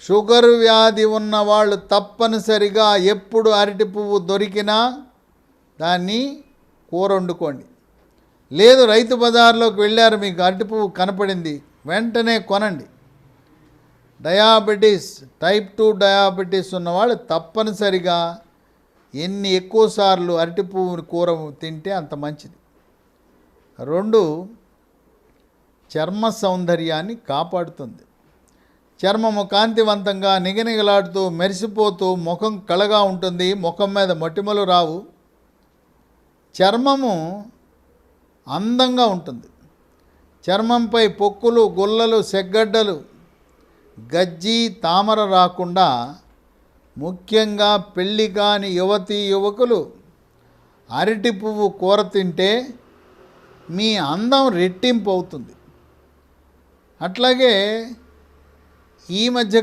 Sugar వ్యాధి ఉన్నవాళ్ళు తప్పనిసరిగా ఎప్పుడు అరటి పువ్వు దొరికినా దాన్ని కూర వండుకోండి. లేదు రైతు బజార్లోకి వెళ్ళారు, మీకు అరటి పువ్వు కనపడింది, వెంటనే కొనండి. డయాబెటీస్, టైప్ 2 డయాబెటీస్ ఉన్నవాళ్ళు తప్పనిసరిగా ఎన్ని ఎక్కువసార్లు అరటి పువ్వుని కూర తింటే అంత మంచిది. 2, చర్మ సౌందర్యాన్ని కాపాడుతుంది. చర్మము కాంతివంతంగా నిగనిగలాడుతూ మెరిసిపోతూ ముఖం కళగా ఉంటుంది. ముఖం మీద మొటిమలు రావు. చర్మము అందంగా ఉంటుంది. చర్మంపై పొక్కులు, గుల్లలు, సెగ్గడ్డలు, గజ్జి, తామర రాకుండా ముఖ్యంగా పెళ్ళి కాని యువతీ యువకులు అరటి పువ్వు కూర తింటే మీ అందం రెట్టింపు అవుతుంది. అట్లాగే ఈ మధ్య